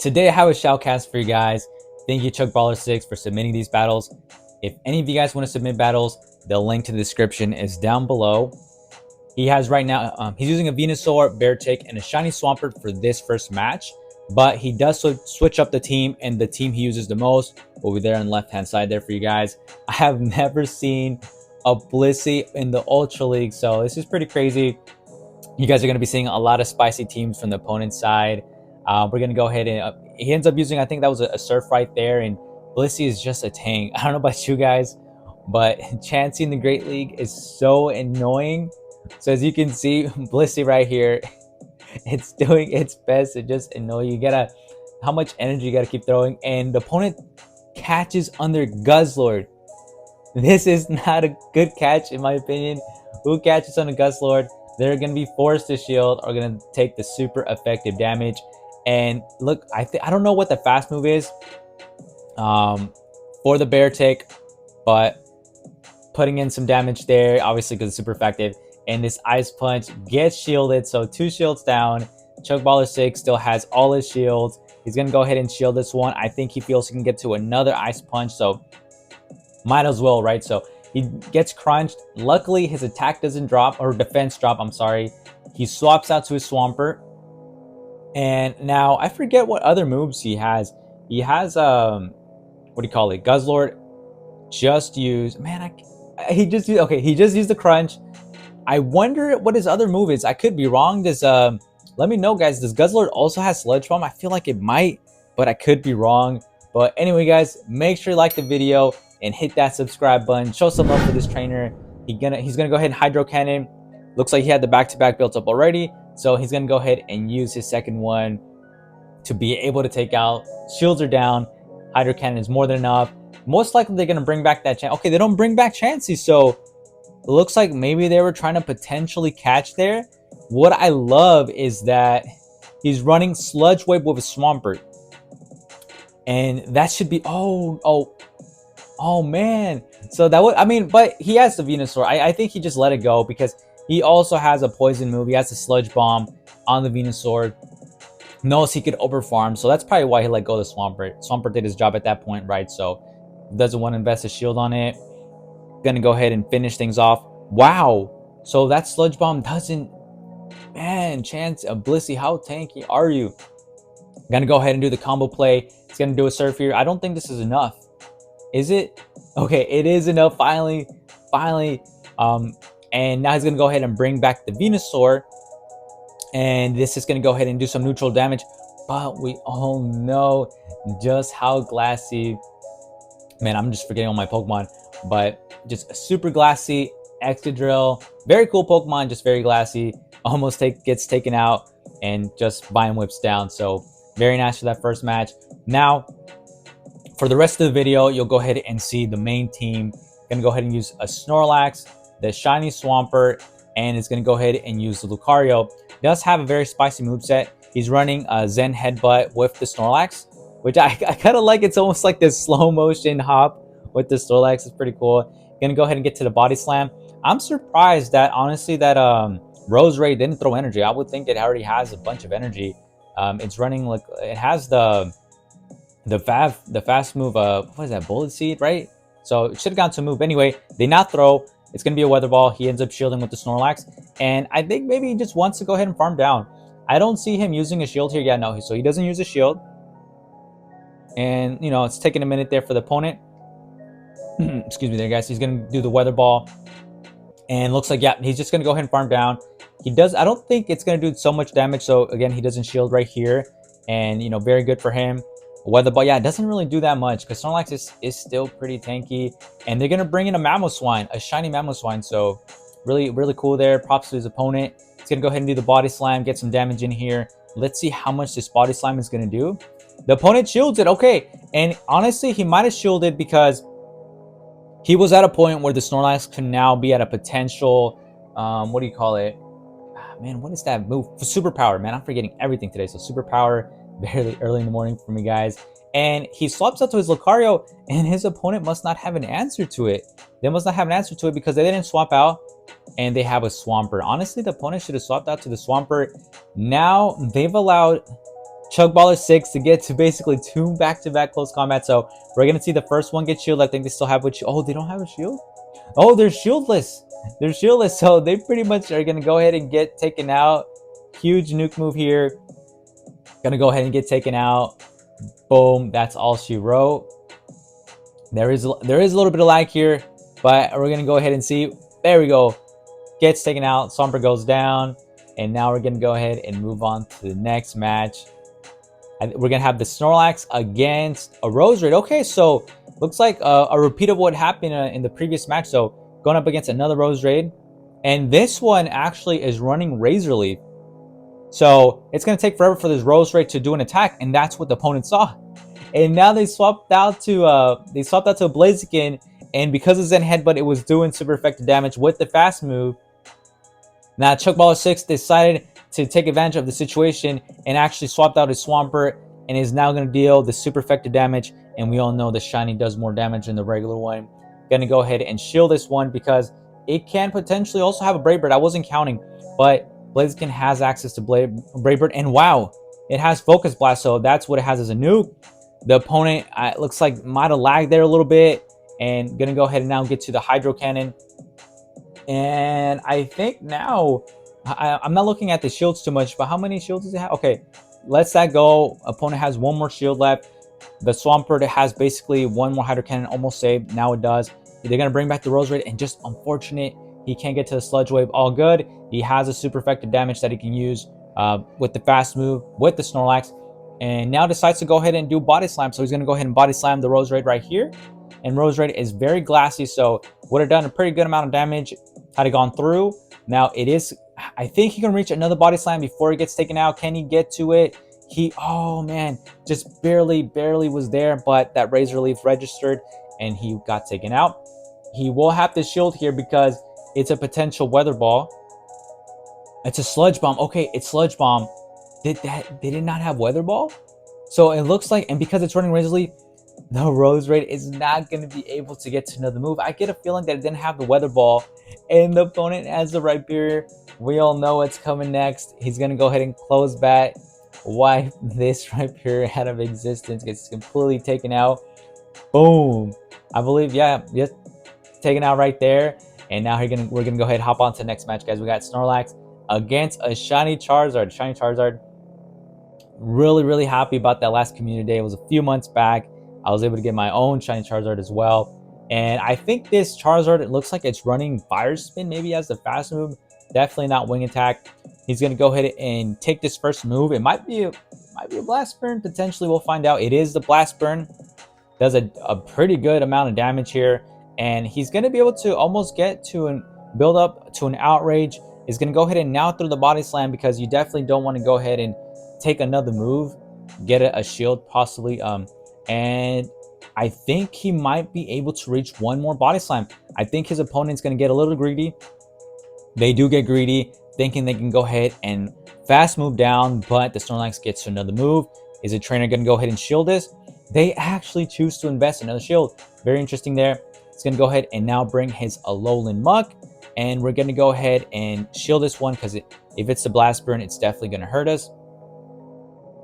Today I have a shoutcast for you guys. Thank you, Chuckballer6, for submitting these battles. If any of you guys want to submit battles, the link to the description is down below. He has right now, he's using a Venusaur, Beartick, and a Shiny Swampert for this first match. But he does switch up the team, and the team he uses the most will be there on the left-hand side there for you guys. I have never seen a Blissey in the Ultra League, so this is pretty crazy. You guys are going to be seeing a lot of spicy teams from the opponent's side. We're going to go ahead and he ends up using, I think that was a Surf right there, and Blissey is just a tank. I don't know about you guys, but Chansey in the Great League is so annoying. So as you can see, Blissey right here, it's doing its best to just annoy you. How much energy you gotta keep throwing, and the opponent catches under Guzzlord. This is not a good catch in my opinion. Who catches on a Guzzlord? They're gonna be forced to shield or gonna take the super effective damage. And look, I don't know what the fast move is for the Beartick, but putting in some damage there, obviously because it's super effective. And this Ice Punch gets shielded, so 2 shields down. Chuckballer6 still has all his shields. He's gonna go ahead and shield this one. I think he feels he can get to another Ice Punch, so might as well, right? So he gets crunched. Luckily, his attack doesn't drop, or defense drop, I'm sorry. He swaps out to his Swampert. And now, I forget what other moves he has. He has, what do you call it? Guzzlord just used, man, he just used the crunch. I wonder what his other move is. I could be wrong. Let me know, guys. Does Guzzlord also have Sludge Bomb? I feel like it might, but I could be wrong. But anyway, guys, make sure you like the video and hit that subscribe button. Show some love for this trainer. He's gonna go ahead and Hydro Cannon. Looks like he had the back-to-back built up already, so he's gonna go ahead and use his second one to be able to take out. Shields are down. Hydro Cannon is more than enough. Most likely they're gonna bring back that chance. Okay, they don't bring back Chansey, so it looks like maybe they were trying to potentially catch there. What I love is that he's running Sludge Wave with a Swampert. And that should be, oh man. So that would, I mean, but he has the Venusaur. I think he just let it go because he also has a poison move. He has a Sludge Bomb on the Venusaur. Knows he could overfarm. So that's probably why he let go of the Swampert. Swampert did his job at that point, right? So doesn't want to invest a shield on it. Gonna go ahead and finish things off. Wow, so that Sludge Bomb doesn't, man, Blissey, how tanky are you? Gonna go ahead and do the combo play. It's gonna do a Surf here. I don't think this is enough, is it? Okay, it is enough, finally. And now he's gonna go ahead and bring back the Venusaur, and this is gonna go ahead and do some neutral damage, but we all know just how glassy, man, I'm just forgetting all my Pokemon, but just a super glassy Excadrill, very cool Pokemon, just very glassy, almost gets taken out and just Vine Whips down. So very nice for that first match. Now for the rest of the video, you'll go ahead and see the main team gonna go ahead and use a Snorlax, the Shiny Swampert, and it's gonna go ahead and use the Lucario. Does have a very spicy moveset. He's running a Zen Headbutt with the Snorlax, which I kind of like. It's almost like this slow motion hop with the Snorlax. Is pretty cool. Gonna go ahead and get to the Body Slam. I'm surprised that honestly that Roserade didn't throw energy. I would think it already has a bunch of energy. It's running like it has the fast move. What is that? Bullet Seed, right? So it should have gone to move anyway. They not throw. It's gonna be a Weather Ball. He ends up shielding with the Snorlax, and I think maybe he just wants to go ahead and farm down. I don't see him using a shield here. Yeah, no. So he doesn't use a shield, and you know it's taking a minute there for the opponent. Excuse me there, guys. He's gonna do the Weather Ball, and looks like, yeah, he's just gonna go ahead and farm down. He does, I don't think it's gonna do so much damage. So again, he doesn't shield right here, and you know, very good for him. Weather Ball, yeah, it doesn't really do that much because Snorlax is still pretty tanky, and they're gonna bring in a Mamoswine, a shiny Mamoswine. So really cool there. Props to his opponent. He's gonna go ahead and do the Body Slam, get some damage in here. Let's see how much this Body Slam is gonna do. The opponent shields it, okay, and honestly, he might have shielded because he was at a point where the Snorlax can now be at a potential, what do you call it? Man, what is that move? Superpower, man. I'm forgetting everything today. So Superpower, barely early in the morning for me, guys. And he swaps out to his Lucario, and his opponent must not have an answer to it. They must not have an answer to it because they didn't swap out, and they have a Swampert. Honestly, the opponent should have swapped out to the Swampert. Now, they've allowed Chug Baller 6 to get to basically 2 back-to-back close combat. So we're going to see the first one get shield. I think they still have what. Oh, they don't have a shield? Oh, they're shieldless. They're shieldless. So they pretty much are going to go ahead and get taken out. Huge nuke move here. Going to go ahead and get taken out. Boom. That's all she wrote. There is a little bit of lag here, but we're going to go ahead and see. There we go. Gets taken out. Sombra goes down. And now we're going to go ahead and move on to the next match. We're going to have the Snorlax against a Roserade. Okay, so looks like a repeat of what happened in the previous match. So going up against another Roserade. And this one actually is running Razor Leaf. So it's going to take forever for this Roserade to do an attack. And that's what the opponent saw. And now they swapped out to a Blaziken. And because of Zen Headbutt, it was doing super effective damage with the fast move. Now Chuck Baller 6 decided to take advantage of the situation and actually swapped out his Swampert and is now going to deal the super effective damage. And we all know the shiny does more damage than the regular one. Going to go ahead and shield this one because it can potentially also have a Brave Bird. I wasn't counting, but Blaziken has access to Brave Bird. And wow, it has Focus Blast, so that's what it has as a nuke. The opponent looks like might have lagged there a little bit. And going to go ahead and now get to the Hydro Cannon. And I think now, I'm not looking at the shields too much, but how many shields does it have? Okay, lets that go. Opponent has one more shield left. The Swampert has basically one more Hydro Cannon almost saved. Now it does. They're going to bring back the Roserade, and just unfortunate, he can't get to the Sludge Wave. All good. He has a super effective damage that he can use with the fast move, with the Snorlax. And now decides to go ahead and do Body Slam. So he's going to go ahead and Body Slam the Roserade right here. And Roserade is very glassy, so would have done a pretty good amount of damage had it gone through. Now it is, I think he can reach another Body Slam before he gets taken out. Can he get to it? Oh man, just barely was there, but that Razor Leaf registered and he got taken out. He will have to shield here because it's a potential Weather Ball. It's a Sludge Bomb. Okay, it's Sludge Bomb. They did not have Weather Ball? So it looks like, and because it's running Razor Leaf, the Roserade is not going to be able to get to another move. I get a feeling that it didn't have the Weather Ball, and the opponent has the Rhyperior. We all know what's coming next. He's going to go ahead and close bat, wipe this Rhyperior out of existence, gets completely taken out. Boom. I believe, yeah, just taken out right there. And now we're going to go ahead and hop on to the next match, guys. We got Snorlax against a Shiny Charizard. Shiny Charizard. Really happy about that last community day. It was a few months back. I was able to get my own Shiny Charizard as well. And I think this Charizard, it looks like it's running Fire Spin, maybe as the fast move. Definitely not Wing Attack. He's going to go ahead and take this first move. It might be a Blast Burn. Potentially, we'll find out. It is the Blast Burn. Does a pretty good amount of damage here. And he's going to be able to almost get to and build up to an Outrage. He's going to go ahead and now through the Body Slam because you definitely don't want to go ahead and take another move. Get a shield possibly. And I think he might be able to reach one more Body Slam. I think his opponent's going to get a little greedy. They do get greedy, thinking they can go ahead and fast move down, but the Snorlax gets to another move. Is a trainer going to go ahead and shield this? They actually choose to invest another shield. Very interesting there. It's going to go ahead and now bring his Alolan Muck. And we're going to go ahead and shield this one because if it's the Blast Burn, it's definitely going to hurt us.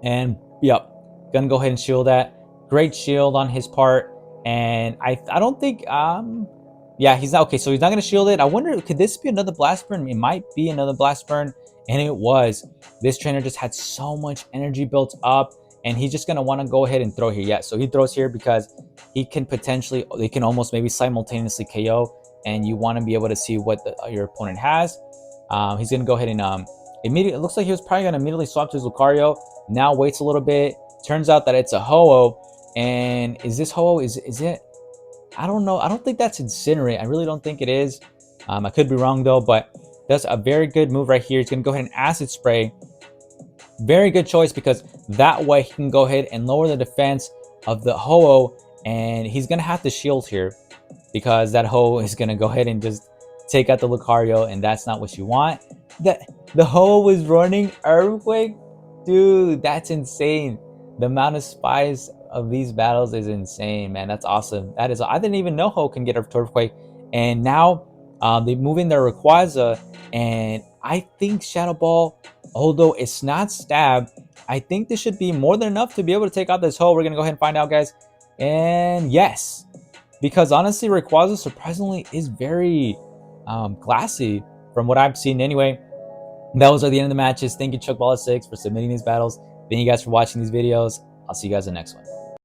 And yep, going to go ahead and shield that. Great shield on his part, and I don't think yeah, he's not okay. So he's not gonna shield it. I wonder, could this be another Blast Burn? It might be another Blast Burn, and it was. This trainer just had so much energy built up, and he's just gonna want to go ahead and throw here. Yeah, so he throws here because he can potentially, they can almost maybe simultaneously KO, and you want to be able to see what your opponent has. He's gonna go ahead and immediately. It looks like he was probably gonna immediately swap to his Lucario. Now waits a little bit. Turns out that it's a Ho-Oh. And is this Ho-Oh, is it? I don't know. I don't think that's Incinerate. I really don't think it is. I could be wrong though, but that's a very good move right here. He's going to go ahead and Acid Spray. Very good choice because that way he can go ahead and lower the defense of the Ho-Oh, and he's going to have to shield here because that Ho-Oh is going to go ahead and just take out the Lucario, and that's not what you want. The Ho-Oh was running Earthquake? Dude, that's insane. The amount of spies of these battles is insane, man. That's awesome. That is, I didn't even know Ho can get a Earthquake. And now they move in their Rayquaza, and I think Shadow Ball, although it's not Stab, I think this should be more than enough to be able to take out this hoe. We're going to go ahead and find out, guys. And yes, because honestly, Rayquaza surprisingly is very glassy from what I've seen anyway. Those are the end of the matches. Thank you, Chuckball6, for submitting these battles. Thank you guys for watching these videos. I'll see you guys in the next one.